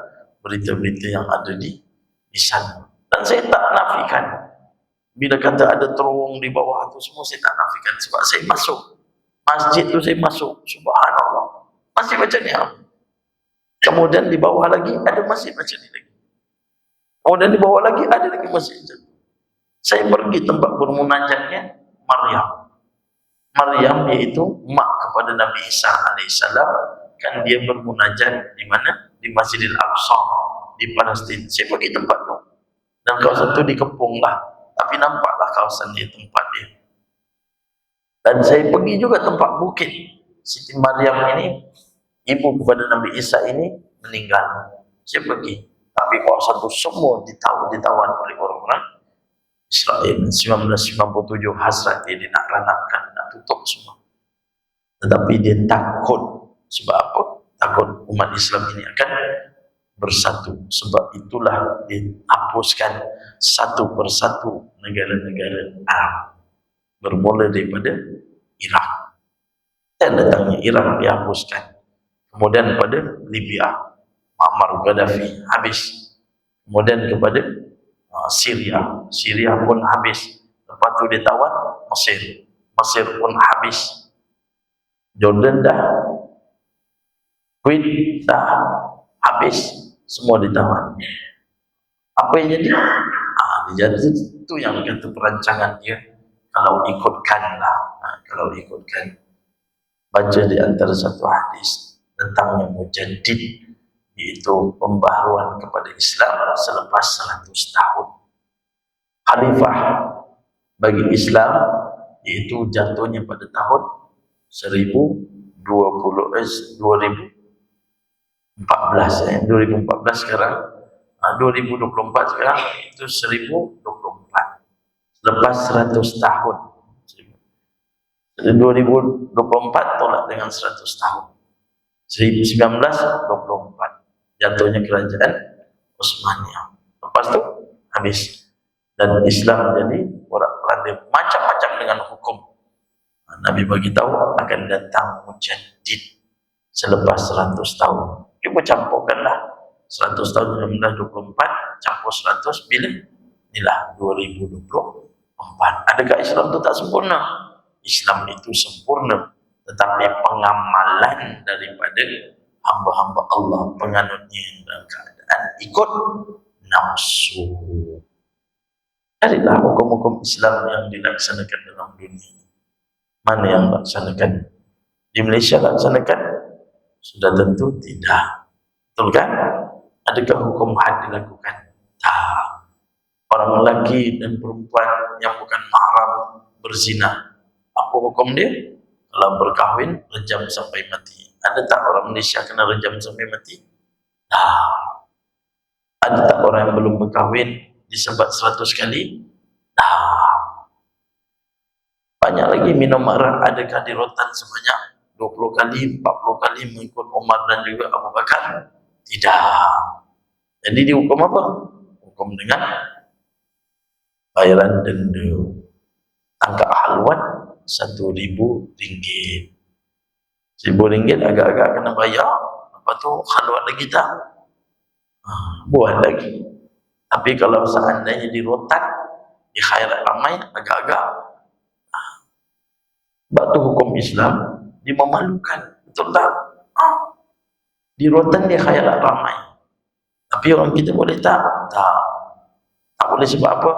berita-berita yang ada di sana. Dan saya tak nafikan. Bila kata ada terowong di bawah tu semua, saya tak nafikan. Sebab saya masuk masjid tu, saya masuk. Subhanallah. Masjid macam ni. Kemudian di bawah lagi ada masjid macam ni lagi. Kemudian di bawah lagi ada lagi masjid macam ni. Saya pergi tempat bermunajatnya Maryam. Maryam yaitu mak kepada Nabi Isa alaihissalam, kan dia bermunajat di mana? Di Masjidil Aqsa di Palestin. Saya pergi tempat tu. Dan kawasan tu dikepung lah, tapi nampaklah kawasan dia, tempat dia. Dan saya pergi juga tempat bukit. Siti Maryam ini, ibu kepada Nabi Isa ini meninggal. Saya pergi, tapi kawasan itu semua ditawan oleh orang-orang Israel. 1997 hasrat dia nak ranakkan, nak tutup semua. Tetapi dia takut. Sebab apa? Takut umat Islam ini akan bersatu. Sebab itulah dihapuskan satu persatu negara-negara Arab. Bermula daripada Iraq. Dan datangnya Iraq dihapuskan. Kemudian pada Libya, Muammar Gaddafi habis. Kemudian kepada Syria pun habis. Lepas tu dia tawan Mesir pun habis. Jordan dah, Kuwait dah habis, semua ditawan. Apa yang jadi? Jadi itu yang kata perancangan dia. Kalau ikutkanlah, kalau ikutkan, baca di antara satu hadis tentang yang mujaddid, yaitu pembaharuan kepada Islam selepas 100 tahun. Khalifah bagi Islam yaitu jatuhnya pada tahun 2014 sekarang, 2024 sekarang, itu 1024. Lepas 100 tahun. 2024 tolak dengan 100 tahun. 1924 jatuhnya kerajaan Utsmaniyah. Lepas tu habis. Dan Islam jadi porak-poranda macam-macam dengan hukum. Nabi bagi tahu akan datang mujaddid selepas 100 tahun. Cuba campurkanlah 100 tahun 1924 campur 100 bila? Inilah 2024. Adakah Islam itu tak sempurna? Islam itu sempurna, tetapi pengamalan daripada hamba-hamba Allah, penganutnya dalam keadaan ikut nafsu. Carilah hukum-hukum Islam yang dilaksanakan dalam dunia. Mana yang laksanakan? Di Malaysia laksanakan? Sudah tentu tidak. Betul kan? Adakah hukum had dilakukan? Tak. Orang lelaki dan perempuan yang bukan mahram berzina, apa hukum dia? Kalau berkahwin, rejam sampai mati. Ada tak orang Malaysia kena rejam sampai mati? Tak. Ada tak orang yang belum berkahwin disebat 100 kali? Tak. Banyak lagi minum arak, adakah di rotan sebanyak 20 kali, 40 kali mengikut Umar dan juga Abu Bakar? Tidak. Jadi dihukum apa? Hukum dengan bayaran denda. Tangkap haluan RM1,000. RM1,000 agak-agak kena bayar. Lepas tu haluan lagi tak? Buat lagi. Tapi kalau seandainya di rotan, di khairat ramai, agak-agak. Sebab tu hukum Islam dia memalukan. Betul tak? Di rotan dia khairat ramai. Tapi orang kita boleh tak? Tak. Tak boleh sebab apa?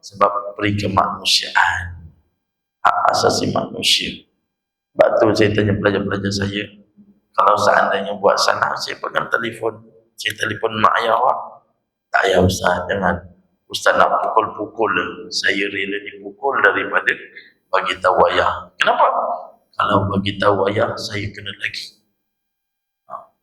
Sebab peri kemanusiaan, hak asasi manusia. Sebab tu saya tanya pelajar-pelajar saya, kalau seandainya buat sana, saya pegang telefon, saya telefon mak ayah awak. Tak payah Ustaz, jangan. Ustaz nak pukul-pukul, saya rela dipukul daripada bagi tahu ayah. Kenapa? Kalau bagi tahu ayah, saya kena lagi.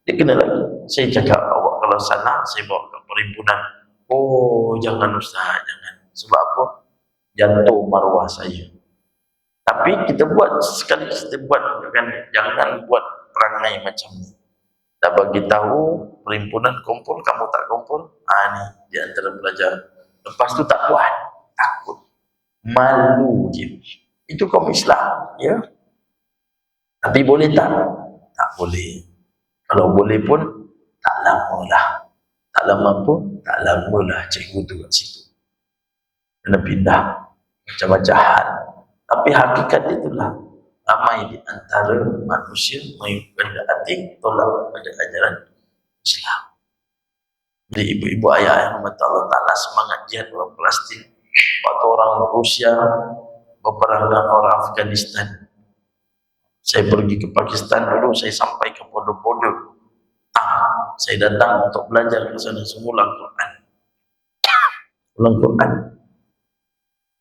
Dia kena lagi. Saya cakap, awak kalau sana, saya bawa ke perhimpunan. Oh, jangan Ustaz, jangan. Sebab apa? Jatuh maruah saya. Tapi kita buat, sekali kita buat, jangan buat perangai macam ni. Dah bagi tahu perhimpunan kumpul, kamu tak kumpul, ni di antara pelajar. Lepas tu tak buat, takut, malu je. Itu kaum Islam, ya. Tapi boleh tak? Tak boleh. Kalau boleh pun tak lama lah. Tak lama pun, tak lama lah cikgu tu kat situ. Kena pindah macam-macam hal. Tapi hakikat itulah, ramai di antara manusia mengikuti hati tolak pada ajaran Islam. Jadi ibu-ibu ayah yang rahmat Allah Ta'ala, semangat jihad orang Palestin, waktu orang Rusia berperang dengan orang Afghanistan, Saya pergi ke Pakistan dulu, saya sampai ke pondok-pondok. Saya datang untuk belajar ke sana, semula Quran. Ulang Quran.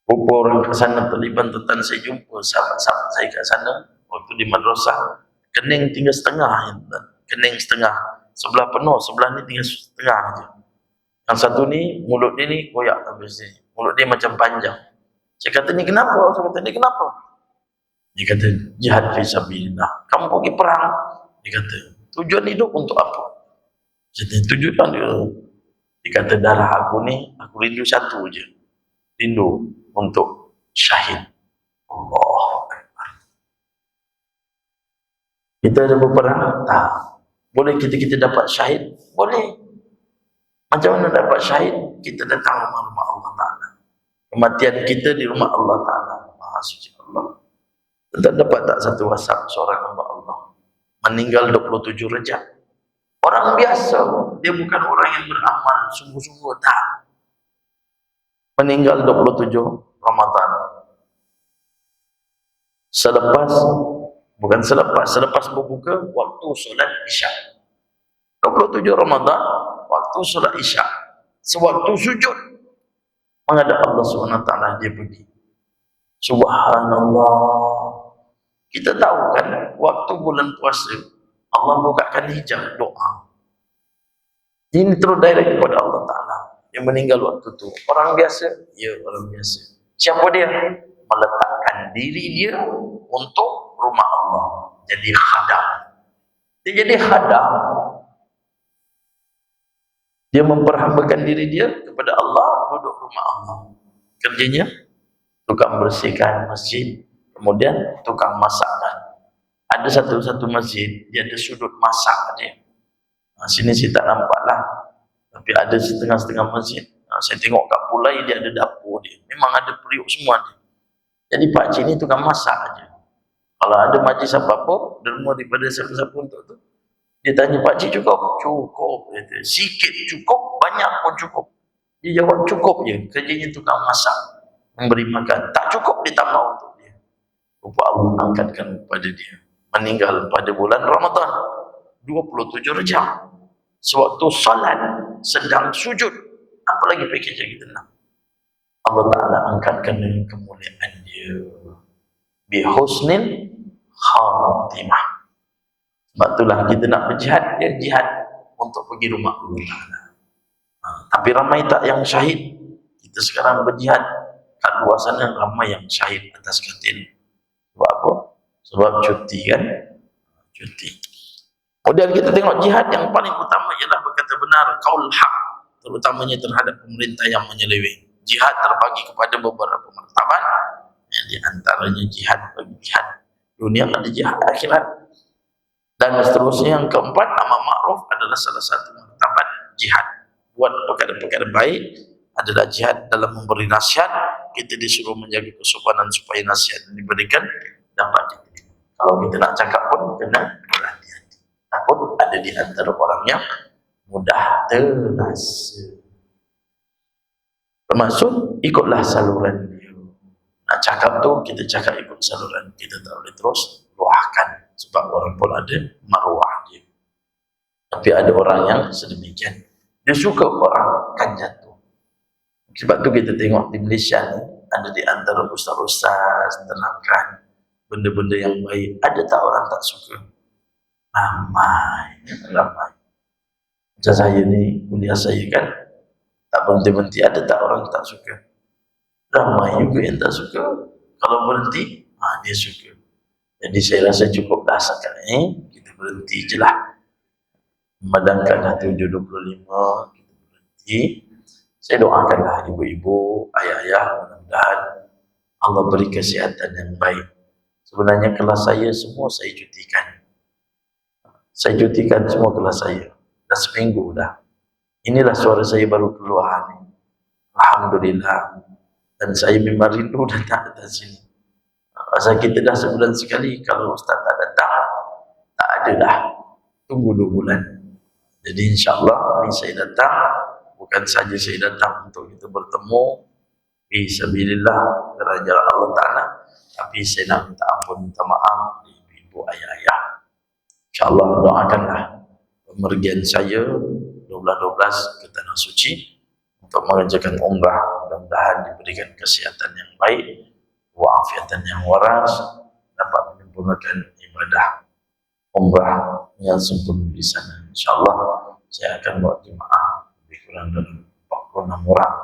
Beberapa orang ke sana, Taliban saya jumpa sahabat-sahabat saya ke sana waktu di madrasah. Kening tinggal setengah, kening setengah, sebelah penuh, sebelah ni tinggal setengah aja. Yang satu ni mulut dia ni koyak habis ni, mulut dia macam panjang. Saya kata ni kenapa? Saya kata ni kenapa? Dia kata jihad fisabilillah. Kamu pergi perang. Dia kata tujuan hidup untuk apa? Saya kata tujuan dia. Dia kata darah aku ni, aku rindu satu je, rindu untuk syahid. Allah Akbar. Kita ada berperang? Tak. Boleh kita dapat syahid? Boleh. Macam mana dapat syahid? Kita datang rumah Allah Ta'ala. Kematian kita di rumah Allah Ta'ala. Maha suci Allah. Kita dapat tak satu WhatsApp seorang hamba Allah meninggal 27 Rejab? Orang biasa, dia bukan orang yang beramal sungguh-sungguh, tak. Meninggal 27 Ramadan. Selepas berbuka waktu solat Isya. 27 Ramadan waktu solat Isya. Sewaktu sujud menghadap Allah SWT dia pergi. Subhanallah. Kita tahu kan waktu bulan puasa Allah bukakan hijab doa. Ini terus direct kepada Allah Ta'ala. Yang meninggal waktu itu orang biasa? Ya, orang biasa. Siapa dia? Meletakkan diri dia untuk rumah Allah. Jadi khadam. Dia jadi khadam. Dia memperhambakan diri dia kepada Allah, duduk rumah Allah. Kerjanya tukang bersihkan masjid, kemudian tukang masakkan. Ada satu masjid, dia ada sudut masak dia. Sini saya tak nampak lah, tapi ada setengah-setengah masjid. Saya tengok kat Pulai dia ada dapur dia. Memang ada periuk semua dia. Jadi pakcik ni tukang masak aja. Kalau ada majlis apa-apa, derma daripada siapa-siapa untuk tu, dia tanya, pakcik cukup? Cukup. Dia kata, sikit cukup, banyak pun cukup. Dia jawab cukup je. Kerjanya tukang masak, memberi makan. Tak cukup, dia tambah untuk dia. Rupa Allah angkatkan kepada dia. Meninggal pada bulan Ramadan 27 Rejab. Sewaktu salat, sedang sujud. Apa lagi pakej yang kita nak? Allah Ta'ala angkatkan dengan kemuliaan dia. Bihusnil khatimah. Sebab itulah kita nak berjihad, dia jihad untuk pergi rumah Allah Ta'ala. Tapi ramai tak yang syahid? Kita sekarang berjihad, kat luar sana ramai yang syahid atas katil. Sebab apa? Sebab cuti kan? Cuti. Kemudian kita tengok jihad yang paling utama ialah berkata benar, qaul haq, terutamanya terhadap pemerintah yang menyeleweng. Jihad terbagi kepada beberapa martabat, yang di antaranya jihad bagi jihad dunia, ada jihad akhirat. Dan seterusnya yang keempat, amar ma'ruf adalah salah satu martabat jihad. Buat perkara-perkara baik adalah jihad dalam memberi nasihat. Kita disuruh menjaga kesopanan supaya nasihat yang diberikan dapat diterima. Kalau kita nak cakap pun kena berhati-hati. Takut ada di antara orang yang mudah terasa. Termasuk ikutlah saluran dia. Nak cakap tu kita cakap ikut saluran. Kita tak boleh terus luahkan. Sebab orang pun ada maruah dia. Tapi ada orang yang sedemikian. Dia suka orang kan jatuh. Sebab tu kita tengok di Malaysia ni, ada di antara ustaz-ustaz terangkan benda-benda yang baik. Ada tak orang tak suka? Ramai. Macam saya ni, kuliah saya kan, tak berhenti-henti. Ada tak orang tak suka? Ramai juga yang tak suka. Kalau berhenti, dia suka. Jadi saya rasa cukup dah sekarang ni, kita berhenti je lah. Memadamkan dah 7.25, kita berhenti. Saya doakanlah ibu-ibu, ayah-ayah, mudah-mudahan Allah beri kesihatan yang baik. Sebenarnya kelas saya semua saya cutikan. Saya cutikan semua kelas saya. Dah seminggu dah. Inilah suara saya baru keluar ni. Alhamdulillah. Dan saya memang rindu datang atas sini. Pasal kita dah sebulan sekali, kalau ustaz tak datang, tak ada dah. Tunggu 2 bulan. Jadi insyaAllah ni saya datang, bukan saja saya datang untuk kita bertemu fisabilillah kerana Allah Ta'ala, tapi saya nak minta ampun, minta maaf ibu-ibu ibu ayah. InsyaAllah doakanlah pemergian saya 12-12 ke Tanah Suci untuk mengerjakan umrah. Mudah-mudahan diberikan kesihatan yang baik, wa'afiatan yang waras, dapat menyempurnakan ibadah umrah yang sempurna di sana. InsyaAllah saya akan bawa jemaah lebih kurang dari 46 orang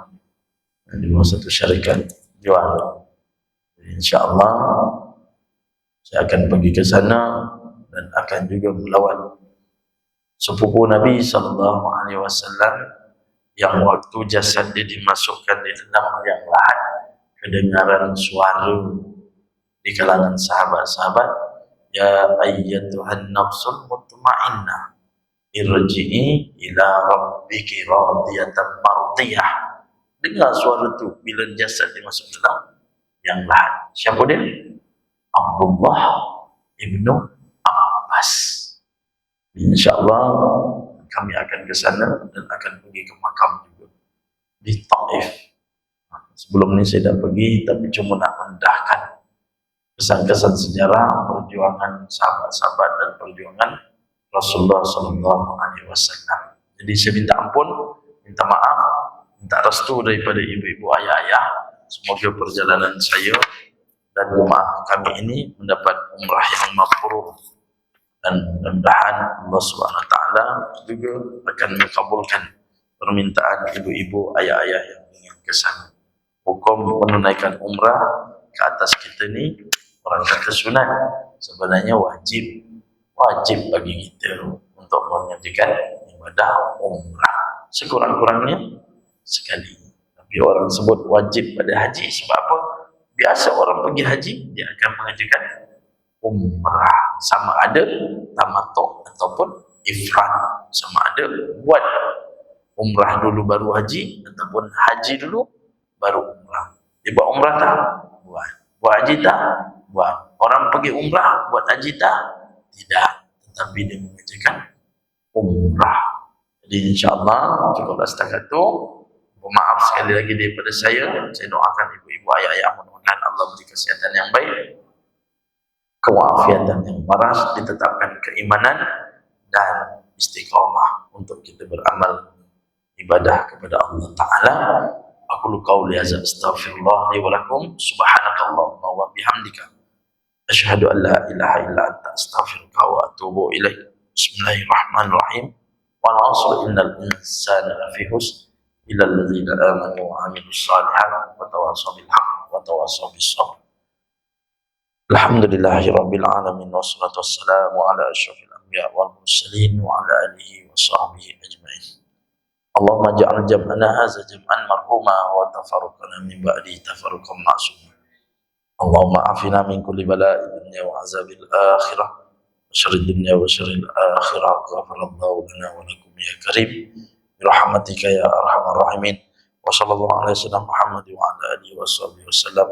di bawah satu syarikat jual. InsyaAllah saya akan pergi ke sana dan akan juga melawat sepupu Nabi SAW yang waktu jasad dia dimasukkan di dalam liang lahat, kedengaran suara di kalangan sahabat-sahabat, ya ayyatuhan nafsul mutmainnah irji'i ila rabbiki radiyatan mardiyah. Dengar suara tu bila jasad dimasuk dalam liang lahat. Siapa dia? Abdullah ibnu Abbas. InsyaAllah kami akan ke sana dan akan pergi ke makam juga di Taif. Sebelum ini saya dah pergi, tapi cuma nak mendahkan kesan-kesan sejarah perjuangan sahabat-sahabat dan perjuangan Rasulullah SAW. Jadi saya minta ampun, minta maaf, minta restu daripada ibu-ibu ayah-ayah. Semoga perjalanan saya dan jemaah kami ini mendapat umrah yang mabrur, dan mudah-mudahan Allah Subhanahu Wa Taala juga akan mengabulkan permintaan ibu-ibu ayah-ayah yang ingin ke sana. Hukum menunaikan umrah ke atas kita ni, orang kata sunat, sebenarnya wajib bagi kita untuk mengerjakan ibadah umrah sekurang-kurangnya sekali. Tapi orang sebut wajib pada haji sebab apa? Biasa orang pergi haji, dia akan mengerjakan umrah, sama ada tamattu ataupun ifrad, sama ada buat umrah dulu baru haji ataupun haji dulu baru umrah. Dia buat umrah tak? Buat haji tak? Buat. Orang pergi umrah buat haji tak? Tidak, tetapi dia mengerjakan umrah. Jadi insyaAllah cukuplah setakat tu. Maaf sekali lagi daripada saya doakan ibu-ibu ayah-ayah, mudah-mudahan Allah beri kesihatan yang baik, kewafiatan yang waras, ditetapkan keimanan dan istiqamah untuk kita beramal ibadah kepada Allah Ta'ala. Aku qauli hadza astaghfirullah li wa lakum, subhanakallahumma wa bihamdika asyhadu an la ilaha illa anta astaghfiruka wa atubu ilaik. Bismillahirrahmanirrahim. Wal 'asri innal insana lafi khusr illa alladzina amanu wa 'amilus shalihat wa tawassaw bil haqq wa tawassaw bis sabr. Alhamdulillahirabbil alamin wassalatu wassalamu ala asyrafil anbiya wal mursalin wa ala alihi wa sahbihi ajmain. Allahumma ja'al jam'ana hadza jam'an marhuma wa tafarruqana min ba'di tafarruqan ma'suma. Allahumma afina min kulli bala'i dunya wa azabil akhirah wa syarrid dunya wa syarril akhirah. Ghafarallahu lana wa lakum ya karim bi rahmatika ya arhamar rahimin. Wa sallallahu ala sayyidina Muhammad wa ala alihi wa sahbihi wasallam.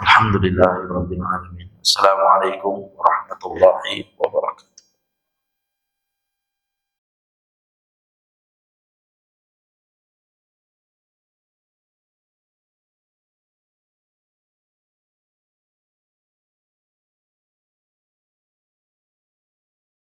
Alhamdulillahirabbil alamin. Assalamualaikum warahmatullahi wabarakatuh.